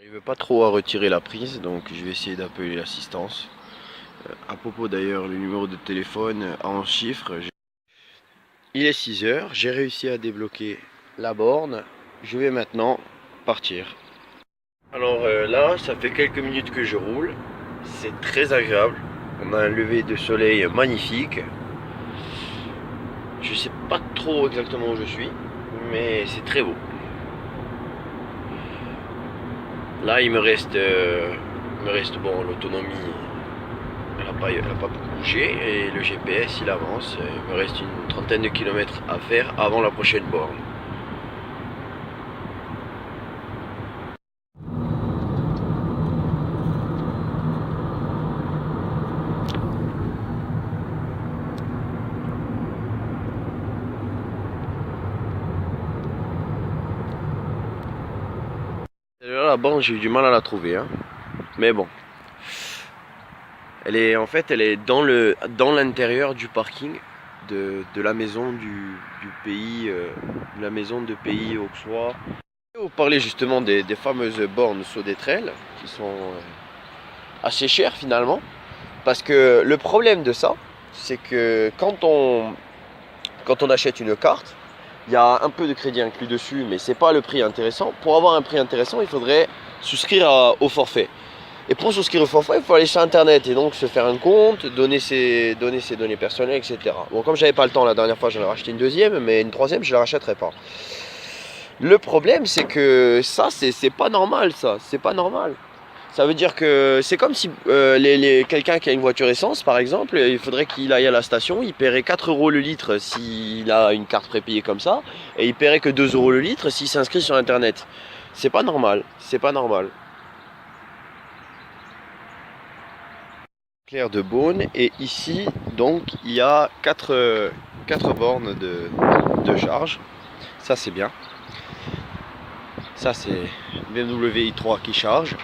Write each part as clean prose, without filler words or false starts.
J'arrive pas trop à retirer la prise, donc je vais essayer d'appeler l'assistance. À propos d'ailleurs, le numéro de téléphone en chiffres. Il est 6 heures, j'ai réussi à débloquer la borne. Je vais maintenant partir. Alors là, ça fait quelques minutes que je roule. C'est très agréable. On a un lever de soleil magnifique. Je sais pas trop exactement où je suis, mais c'est très beau. Là, il me reste bon, l'autonomie, elle a pas beaucoup bougé et le GPS il avance. Il me reste une trentaine de kilomètres à faire avant la prochaine borne. Là, la borne, j'ai eu du mal à la trouver, hein. Mais bon, elle est dans l'intérieur du parking de la maison du pays, de la maison de pays auxois. Vous parlez justement des fameuses bornes Sodexo qui sont assez chères finalement. Parce que le problème de ça, c'est que quand on achète une carte, il y a un peu de crédit inclus dessus, mais c'est pas le prix intéressant. Pour avoir un prix intéressant, il faudrait souscrire au forfait. Et pour souscrire au forfait, il faut aller sur internet et donc se faire un compte, donner ses données personnelles, etc. Bon, comme j'avais pas le temps la dernière fois, j'en ai racheté une deuxième, mais une troisième, je la rachèterai pas. Le problème, c'est que ça, c'est pas normal, ça. C'est pas normal. Ça veut dire que c'est comme si quelqu'un qui a une voiture essence, par exemple, il faudrait qu'il aille à la station, il paierait 4 euros le litre s'il a une carte prépayée comme ça, et il paierait que 2 euros le litre s'il s'inscrit sur internet. C'est pas normal, c'est pas normal. Claire de Beaune, et ici, donc, il y a 4 bornes de charge. Ça, c'est bien. Ça, c'est BMW i3 qui charge.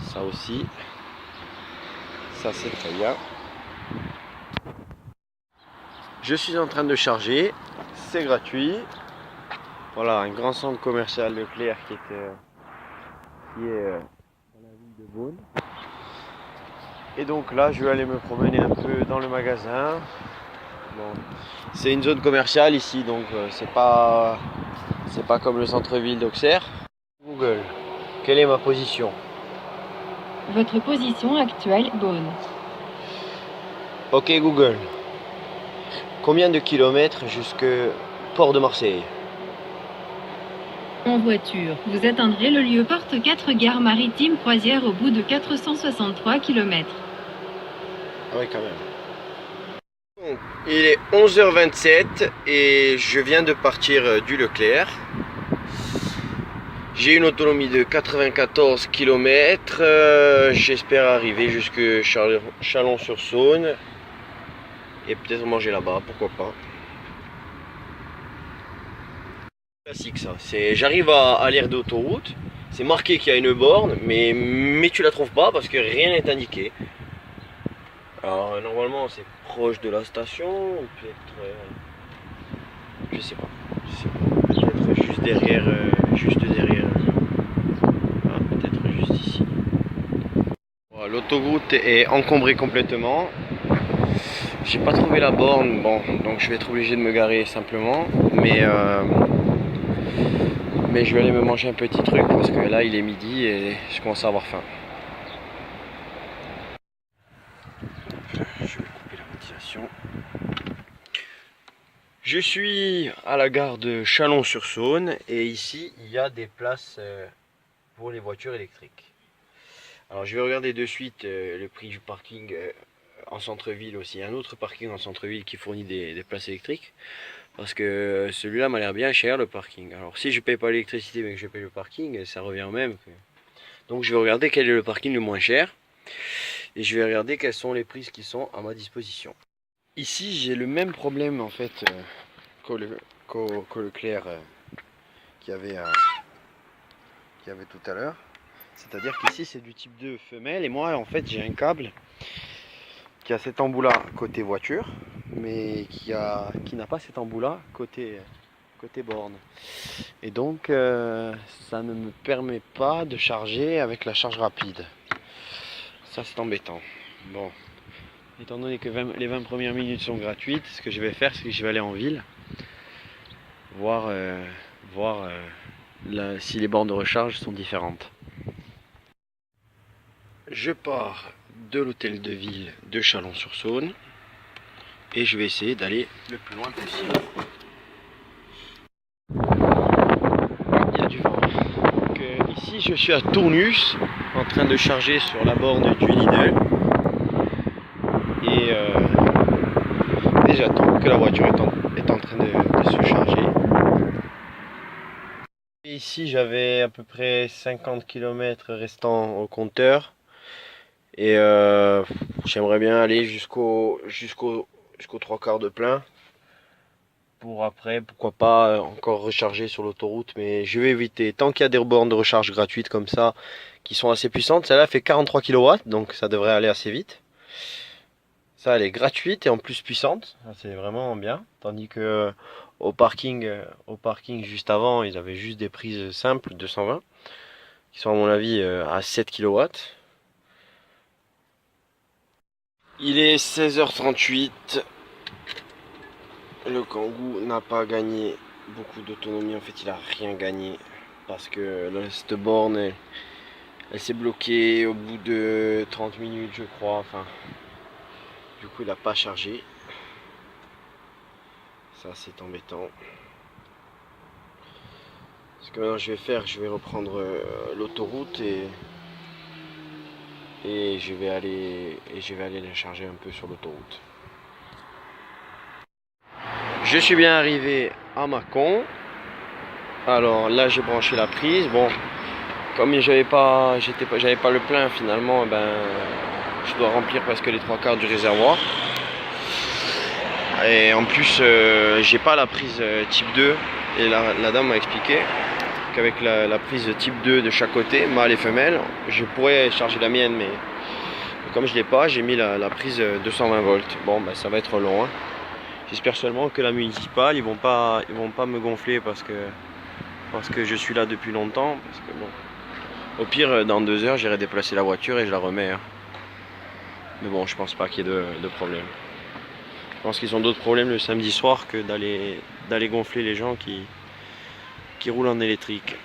Ça aussi. Ça, c'est très bien. Je suis en train de charger. C'est gratuit. Voilà, un grand centre commercial Leclerc qui est dans la ville de Beaune. Et donc là, je vais aller me promener un peu dans le magasin. Bon, c'est une zone commerciale ici, donc c'est pas comme le centre-ville d'Auxerre. Google, quelle est ma position? Votre position actuelle, Beaune. Ok Google, combien de kilomètres jusque Port de Marseille? En voiture, vous atteindrez le lieu porte 4 gare maritime croisière au bout de 463 km. Ah oui, quand même. Bon, il est 11h27 et je viens de partir du Leclerc. J'ai une autonomie de 94 km. J'espère arriver jusque Chalon-sur-Saône et peut-être manger là-bas, pourquoi pas. Classique ça. J'arrive à l'aire d'autoroute. C'est marqué qu'il y a une borne, mais tu la trouves pas parce que rien n'est indiqué. Alors normalement c'est proche de la station, ou peut-être, je sais pas, peut-être juste derrière, ah, peut-être juste ici. Voilà, l'autoroute est encombrée complètement. J'ai pas trouvé la borne, bon, donc je vais être obligé de me garer simplement, mais je vais aller me manger un petit truc parce que là il est midi et je commence à avoir faim. Je vais couper la ventilation. Je suis à la gare de Chalon-sur-Saône et ici il y a des places pour les voitures électriques. Alors je vais regarder de suite le prix du parking en centre-ville aussi. Il y a un autre parking en centre-ville qui fournit des places électriques. Parce que celui-là m'a l'air bien cher le parking. Alors si je paye pas l'électricité mais que je paye le parking, ça revient au même. Donc je vais regarder quel est le parking le moins cher. Et je vais regarder quelles sont les prises qui sont à ma disposition. Ici j'ai le même problème en fait qu'au Leclerc qu'il y avait tout à l'heure. C'est-à-dire qu'ici c'est du type 2 femelle et moi en fait j'ai un câble qui a cet embout là côté voiture mais qui n'a pas cet embout là côté côté borne. Et donc ça ne me permet pas de charger avec la charge rapide. Ça c'est embêtant. Bon, étant donné que les 20 premières minutes sont gratuites, ce que je vais faire, c'est que je vais aller en ville, voir si les bornes de recharge sont différentes. Je pars de l'hôtel de ville de Chalon-sur-Saône et je vais essayer d'aller le plus loin possible. Il y a du vent. Donc, ici je suis à Tournus en train de charger sur la borne du Lidl et j'attends que la voiture est en train de se charger. Et ici j'avais à peu près 50 km restant au compteur et j'aimerais bien aller jusqu'aux 3/4 de plein pour après pourquoi pas encore recharger sur l'autoroute, mais je vais éviter tant qu'il y a des bornes de recharge gratuites comme ça qui sont assez puissantes. Celle-là fait 43 kW donc ça devrait aller assez vite. Ça elle est gratuite et en plus puissante, c'est vraiment bien, tandis que au parking juste avant ils avaient juste des prises simples 220 qui sont à mon avis à 7 kW. Il est 16h38. Le Kangoo n'a pas gagné beaucoup d'autonomie. En fait, il a rien gagné parce que cette borne, elle s'est bloquée au bout de 30 minutes, je crois. Enfin, du coup, il n'a pas chargé. Ça, c'est embêtant. Ce que maintenant je vais faire, je vais reprendre l'autoroute et je vais aller la charger un peu sur l'autoroute. Je suis bien arrivé à Mâcon. Alors là j'ai branché la prise. Bon, comme j'avais pas le plein finalement, ben je dois remplir presque les 3/4 du réservoir. Et en plus j'ai pas la prise type 2. Et la dame m'a expliqué qu'avec la prise type 2 de chaque côté, mâle et femelle, je pourrais charger la mienne, mais comme je l'ai pas, j'ai mis la prise 220 volts. Bon ben ça va être long, hein. J'espère seulement que la municipale, ils vont pas me gonfler parce que je suis là depuis longtemps. Parce que bon, au pire, dans 2 heures, j'irai déplacer la voiture et je la remets. Hein. Mais bon, je pense pas qu'il y ait de problème. Je pense qu'ils ont d'autres problèmes le samedi soir que d'aller gonfler les gens qui roulent en électrique.